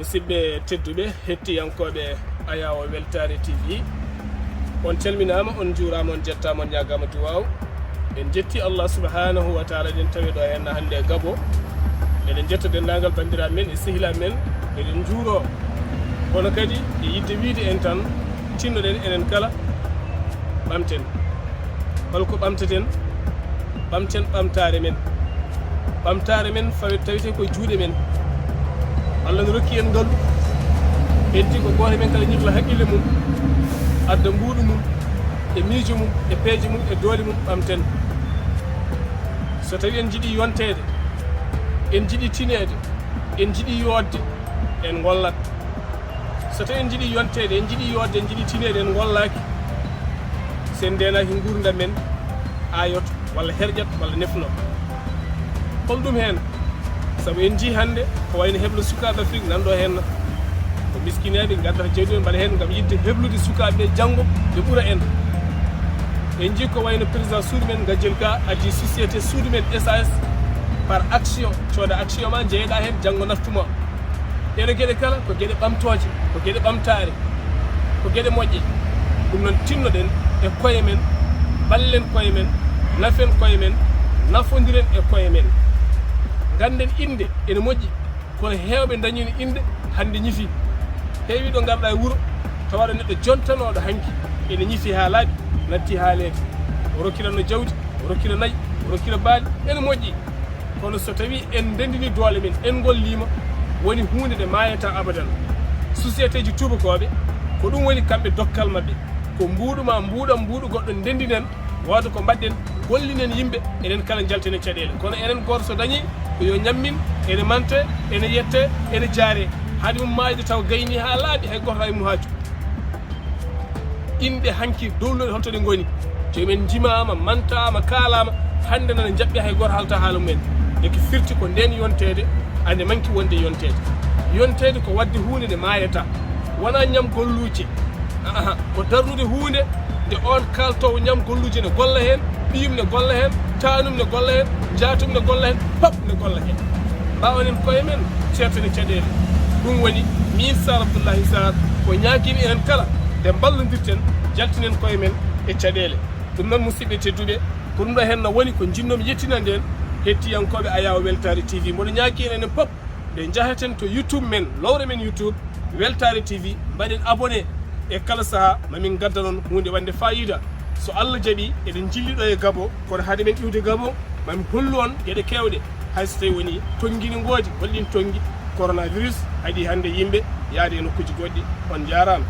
musidɓe tedduɓe hettiyankoɓe ayawo weltare tv on calminama on juurama on jettama on ñagama duwaw en jetti allah subhanahu wa taala eɗen tawi ɗo henna hande gabo eɗen jetta dendagal bandiraɓe men e sehilaɓe men eɗen juuro kono kadi e yidde wiide en tan tinnoɗen enen kala ɓamten holko ɓamteten ɓamten ɓamtare men tawite koye juuɗe men allah ne rokki en ngalu heddi ko goto men kala ñibla haqqille mum adda mbuuɗu mum e miijo mum e peeje mum e doole mum ɓamten so tawi en jiiɗi yontede en jiiɗi tinede en jiiɗi yodde en gollat so tawi en jiiɗi yontede en jiiɗi yodde en jiiɗi tinede en gollaki sen ndenaki gurdam men ayoto walla herƴat walla nefno holɗum hen saabu en jii hande ko wayno heblo sukaɓe afrique nanɗo henna ko miskineɓe gaddata jawdi mbaɗa hen gam yidde heblude sukaɓeɓe janggo ɓe ɓuura en jii ko wayno président suudu men gajel ga addi société suudu men SAS par action cooda action ma jeeyaɗa hen janggo naftuma ɗeɗo gueɗe kala ko gueɗe ɓamtoje ko gueɗe ɓamtare ko gueɗe moƴƴe ɗum noon tinnoɗen e koye men ballen koye men nafen koye men nafodiren e koye men ganden inde ene moƴƴi kono hewɓe dañino inde hande ñifi heewi ɗo garɗa e wuuro tawaɗo neɗɗo jontanoɗo hanki ene ñifi ha laaɓi natti haalede o rokkiranno jawdi o rokkira nayyi o rokkira baali ene moƴƴi kono so tawi en ndendini doole men en gollima woni hunde nde mayata abadan société ji tubakoɓe ko ɗum woni kamɓe dokkal mabɓe ko mbuuɗuma mbuuɗam mbuuɗu goɗɗo ndendinen wawde ko mbaɗɗen gollinen yimɓe enen kala jaltene caɗele kono enen goto so dañi ko yo ñammin ene mante ene yette ene jaare haade mum mayde taw gayni ha laaɓi hay goto hay mum haaju inɗe hanki dowluɗe holto ɗe goni jomumen jimama mantama kaalama hande nana jaɓɓi hay goto halta haala mumen eko firti ko nden yontede ande manki wonde yontede ko wadde hunde nde mayata wona ñam golluji ko darnude hunde nde on kaltowo ñam golluji ne golla hen ɓiyum ne golla hen tanum ne golla hen jatum ne golla hen pop ne golla hen mbawanen koye men ceertane caɗele ɗum woni min Saar Abdullaahi Saar ko ñaguimi enen kala nde ballodirten jaltinen koye men e caɗele ɗum noon musidɓe tedduɓe ko ɗum ɗo henno woni ko jinnomi yettina nden hettiyankoɓe ayawo weltare tv mboɗo ñaaki enen pop nde jahaten to youtube men lowre men youtube weltare tv mbaɗen abonné e kala saaha mamin gadda noon hunde wande fayida so allah jaaɓi eɗen jilliɗo e gabo kono haade men ƴiwde gabo mami hollu on gueɗe kewɗe hayso tawi woni tonggini ngoodi holɗin tonggi coronavirus haɗi hande yimɓe yaade e nokkuji goɗɗi on jarama